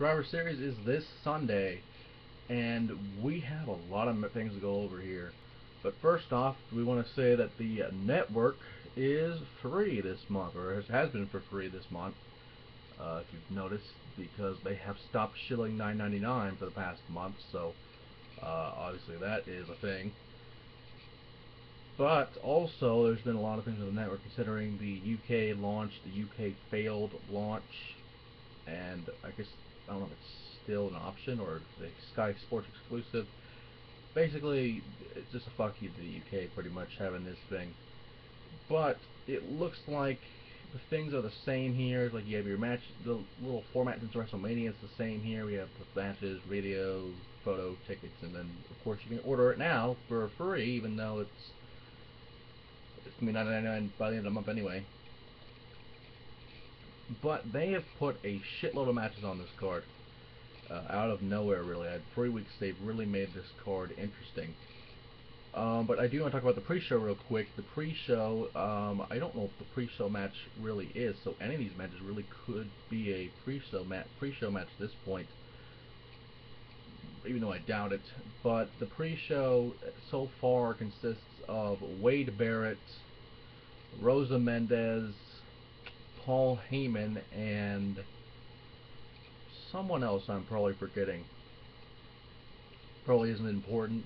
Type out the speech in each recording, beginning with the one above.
Survivor Series is this Sunday, and we have a lot of things to go over here. But first off, we want to say that the network is free this month, or has been for free this month, if you've noticed, because they have stopped shilling $9.99 for the past month, so obviously that is a thing. But also, there's been a lot of things with the network, considering the UK launch, the UK failed launch, and I guess, I don't know if it's still an option or the Sky Sports exclusive. Basically, it's just a fuck you to the UK, pretty much, having this thing. But it looks like the things are the same here. Like, you have your match, the little format since WrestleMania is the same here. We have the matches, video, photo, tickets, and then, of course, you can order it now for free, even though it's going to be $9.99 by the end of the month anyway. But they have put a shitload of matches on this card. Out of nowhere, really. At 3 weeks, they've really made this card interesting. But I do want to talk about the pre-show real quick. The pre-show, I don't know if the pre-show match really is, so any of these matches really could be a pre-show match at this point, even though I doubt it. But the pre-show so far consists of Wade Barrett, Rosa Mendez, Paul Heyman, and someone else I'm probably forgetting. Probably isn't important,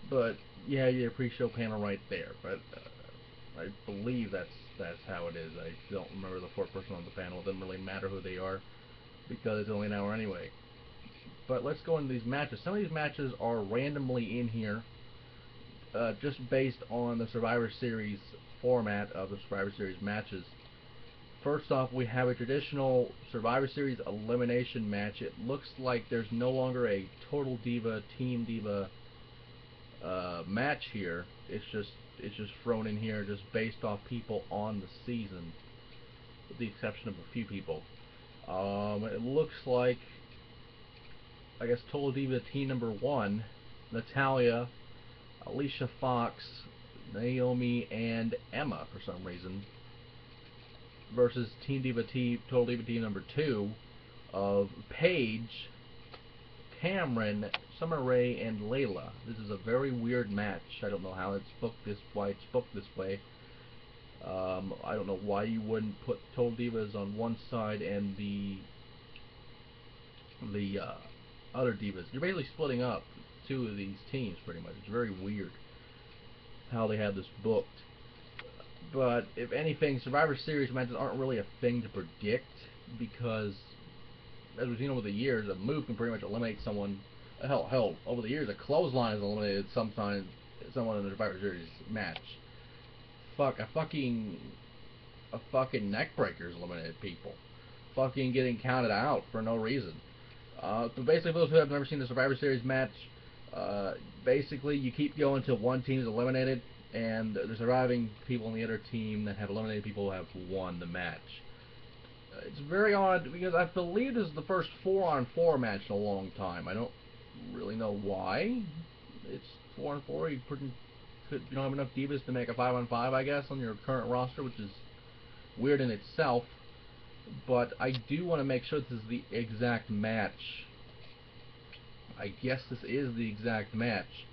but yeah, your pre-show panel right there. But I believe that's how it is. I don't remember the fourth person on the panel. It doesn't really matter who they are because it's only an hour anyway. But let's go into these matches. Some of these matches are randomly in here, just based on the Survivor Series format of the Survivor Series matches. First off, we have a traditional Survivor Series elimination match. It looks like there's no longer a Total Diva, Team Diva match here. It's just thrown in here just based off people on the season, with the exception of a few people. It looks like, I guess, Total Diva Team number 1, Natalya, Alicia Fox, Naomi, and Emma for some reason, versus Team Diva Total Diva Team number 2 of Paige, Cameron, Summer Rae, and Layla. This is a very weird match. I don't know how it's booked why it's booked this way. I don't know why you wouldn't put Total Divas on one side and the other divas. You're basically splitting up two of these teams pretty much. It's very weird how they have this booked. But if anything, Survivor Series matches aren't really a thing to predict, because as we've seen over the years, a move can pretty much eliminate someone. Hell, over the years, a clothesline has eliminated someone in the Survivor Series match. Fuck, a fucking neck breaker's eliminated people. Fucking getting counted out for no reason. But basically, for those who have never seen the Survivor Series match, basically you keep going until one team is eliminated, and the surviving people on the other team that have eliminated people have won the match. It's very odd, because I believe this is the first 4-on-4 match in a long time. I don't really know why it's 4-on-4. You don't have enough divas to make a 5-on-5, I guess, on your current roster, which is weird in itself. But I do want to make sure this is the exact match. I guess this is the exact match.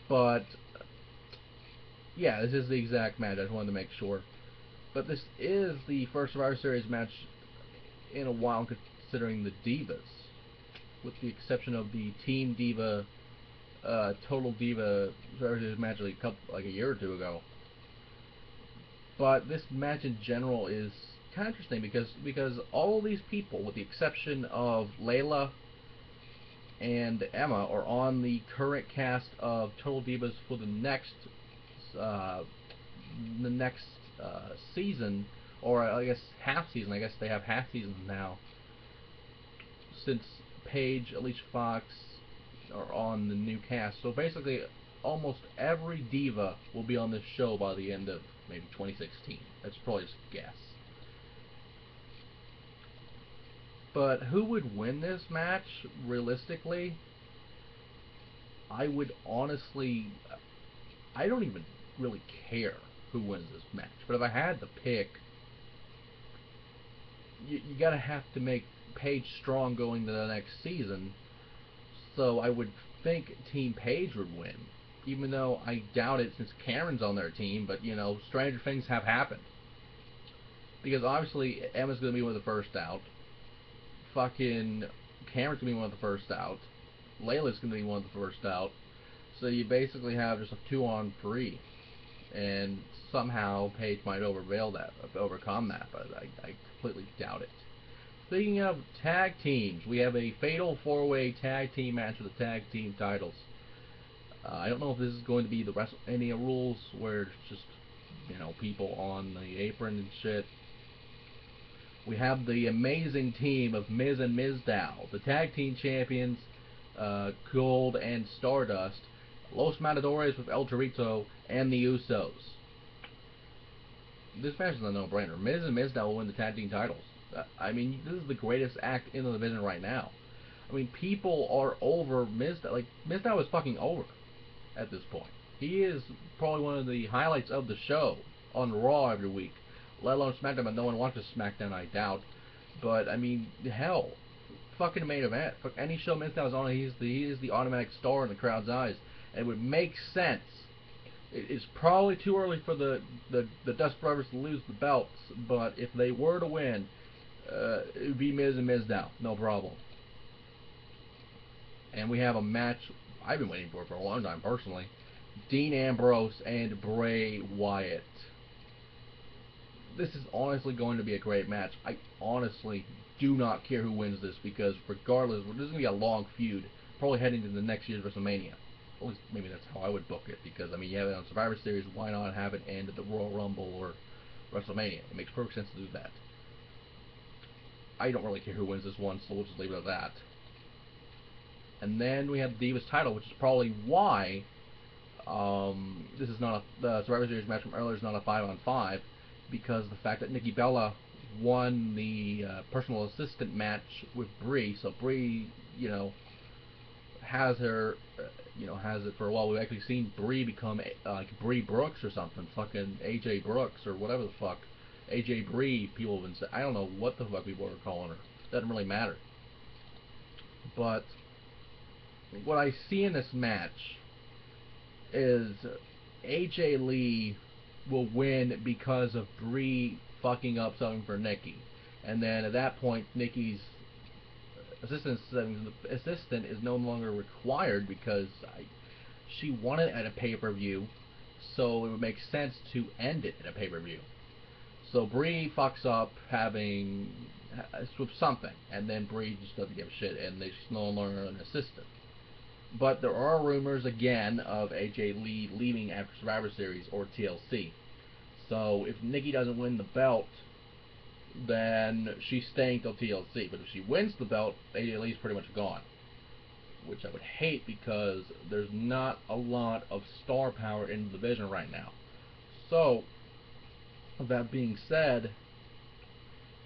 But yeah, this is the exact match. I just wanted to make sure. But this is the first Survivor Series match in a while, considering the Divas, with the exception of the Team Diva, Total Diva Survivor Series match like a year or two ago. But this match in general is kind of interesting because all these people, with the exception of Layla and Emma, are on the current cast of Total Divas for the next season, or I guess half season. I guess they have half seasons now, since Paige, Alicia Fox are on the new cast. So basically, almost every diva will be on this show by the end of maybe 2016. That's probably just a guess. But who would win this match, realistically? I would honestly... I don't even really care who wins this match. But if I had to pick, you gotta have to make Paige strong going to the next season. So I would think Team Paige would win, even though I doubt it since Karen's on their team. But you know, stranger things have happened because obviously Emma's gonna be one of the first out. Fucking Cameron's gonna be one of the first out. Layla's gonna be one of the first out. So you basically have just a 2-on-3, and somehow Paige might overcome that, but I completely doubt it. Speaking of tag teams, we have a fatal 4-way tag team match for the tag team titles. I don't know if this is going to be the WrestleMania rules where it's just, you know, people on the apron and shit. We have the amazing team of Miz and Mizdow, the tag team champions, Gold and Stardust, Los Matadores with El Torito, and the Usos. This match is a no-brainer. Miz and Mizdow will win the tag team titles. I mean, this is the greatest act in the division right now. I mean, people are over Mizdow. Like, Mizdow is fucking over at this point. He is probably one of the highlights of the show on Raw every week, let alone SmackDown, but no one watches SmackDown, I doubt. But, I mean, hell, fucking main event. Fuck any show Mizdow is on, he is the automatic star in the crowd's eyes. And it would make sense. It's probably too early for the Dust Brothers to lose the belts, but if they were to win, it would be Miz and Mizdow, no problem. And we have a match I've been waiting for a long time, personally. Dean Ambrose and Bray Wyatt. This is honestly going to be a great match. I honestly do not care who wins this, because regardless, this is going to be a long feud, probably heading to the next year's WrestleMania. At least maybe that's how I would book it, because I mean, you have it on Survivor Series, why not have it end at the Royal Rumble or WrestleMania? It makes perfect sense to do that. I don't really care who wins this one, so we'll just leave it at that. And then we have the Divas title, which is probably why this is not the Survivor Series match from earlier is not a 5-on-5, because the fact that Nikki Bella won the personal assistant match with Brie, so Brie, you know, has her, has it for a while. We've actually seen Brie become like Brie Brooks or something, fucking AJ Brooks or whatever the fuck. AJ Brie, people have been saying. I don't know what the fuck people are calling her. Doesn't really matter. But what I see in this match is AJ Lee will win because of Brie fucking up something for Nikki, and then at that point Nikki's assistant is no longer required because she won it at a pay-per-view, so it would make sense to end it at a pay-per-view. So Brie fucks up with something, and then Brie just doesn't give a shit, and she's no longer an assistant. But there are rumors again of AJ Lee leaving after Survivor Series or TLC. So if Nikki doesn't win the belt, then she's staying till TLC. But if she wins the belt, AJ Lee's pretty much gone. Which I would hate, because there's not a lot of star power in the division right now. So, that being said,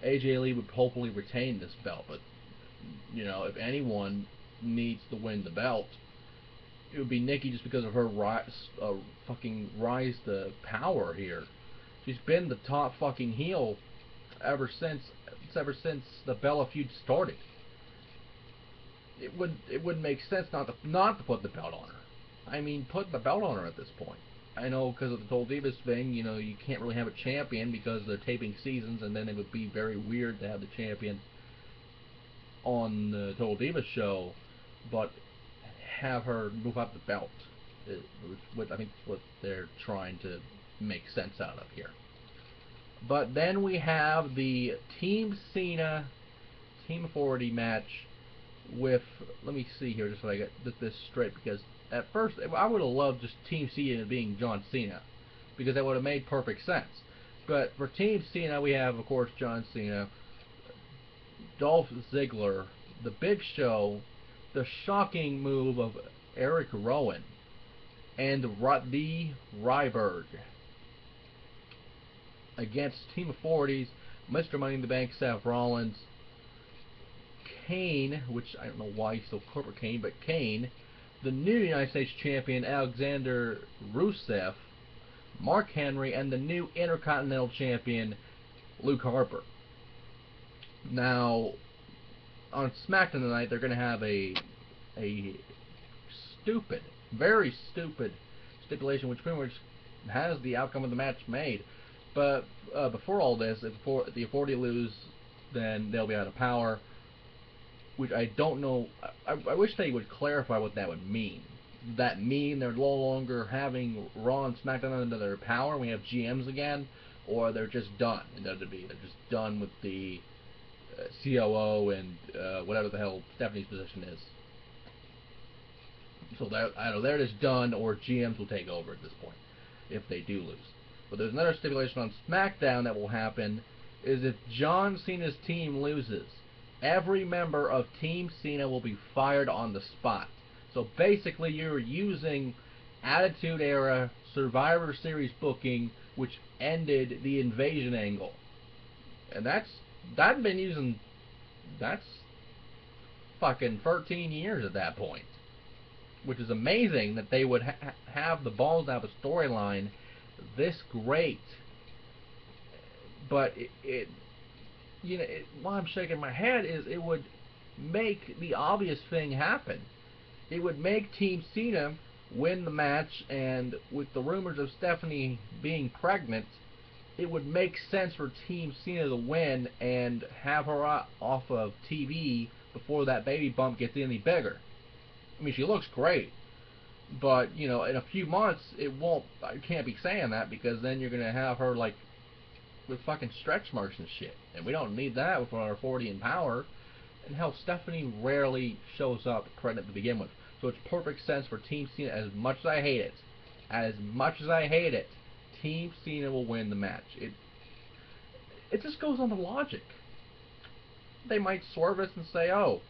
AJ Lee would hopefully retain this belt. But, you know, if anyone needs to win the belt, it would be Nikki, just because of her fucking rise to power here. She's been the top fucking heel ever since the Bella feud started. It wouldn't make sense not to put the belt on her. I mean, put the belt on her at this point. I know because of the Total Divas thing, you know, you can't really have a champion because they're taping seasons, and then it would be very weird to have the champion on the Total Divas show, but have her move up the belt. I think what they're trying to make sense out of here. But then we have the Team Cena, Team Authority match with, let me see here just so I get this straight, because at first I would have loved just Team Cena being John Cena, because that would have made perfect sense. But for Team Cena, we have, of course, John Cena, Dolph Ziggler, The Big Show, the shocking move of Eric Rowan, and the Ryberg against Team Authorities, Mr. Money in the Bank, Seth Rollins, Kane, which I don't know why he's still corporate Kane, but Kane, the new United States Champion, Alexander Rusev, Mark Henry, and the new Intercontinental Champion, Luke Harper. Now, on SmackDown tonight, they're going to have a stupid, very stupid stipulation, which pretty much has the outcome of the match made. But before all this, if the Authority lose, then they'll be out of power. Which I don't know. I wish they would clarify what that would mean. Does that mean they're no longer having Raw and SmackDown under their power? We have GMs again, or they're just done in WWE. They're just done with the COO and whatever the hell Stephanie's position is. So either they're just done, or GMs will take over at this point if they do lose. But there's another stipulation on SmackDown that will happen: is if John Cena's team loses, every member of Team Cena will be fired on the spot. So basically, you're using Attitude Era Survivor Series booking, which ended the Invasion angle, and that's been using. That's fucking 13 years at that point, which is amazing that they would have the balls to have a storyline this great. But why I'm shaking my head is it would make the obvious thing happen. It would make Team Cena win the match, and with the rumors of Stephanie being pregnant, it would make sense for Team Cena to win and have her off of TV before that baby bump gets any bigger. I mean, she looks great, but in a few months it won't. I can't be saying that, because then you're gonna have her like with fucking stretch marks and shit, and we don't need that with our 40 in power. And hell, Stephanie rarely shows up pregnant to begin with, so it's perfect sense for Team Cena. As much as I hate it, Team Cena will win the match. It just goes on the logic. They might swerve us and say, oh,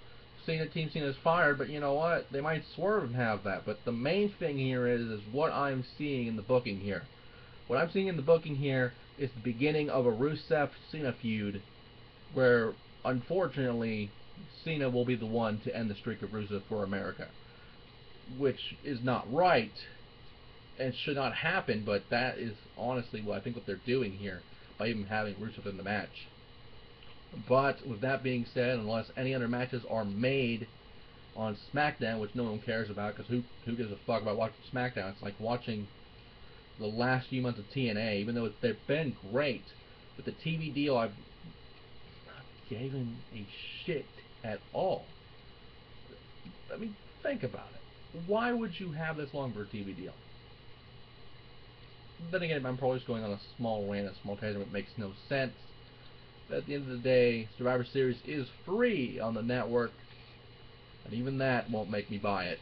Team Cena is fired, but you know what? They might swerve and have that. But the main thing here is what I'm seeing in the booking here. What I'm seeing in the booking here is the beginning of a Rusev-Cena feud, where, unfortunately, Cena will be the one to end the streak of Rusev for America, which is not right and should not happen, but that is honestly what I think what they're doing here by even having Rusev in the match. But with that being said, unless any other matches are made on SmackDown, which no one cares about, because who gives a fuck about watching SmackDown? It's like watching the last few months of TNA, even though they've been great. With the TV deal, I've not given a shit at all. I mean, think about it. Why would you have this long for a TV deal? Then again, I'm probably just going on a small rant, a small tangent, that makes no sense. But at the end of the day, Survivor Series is free on the network, and even that won't make me buy it.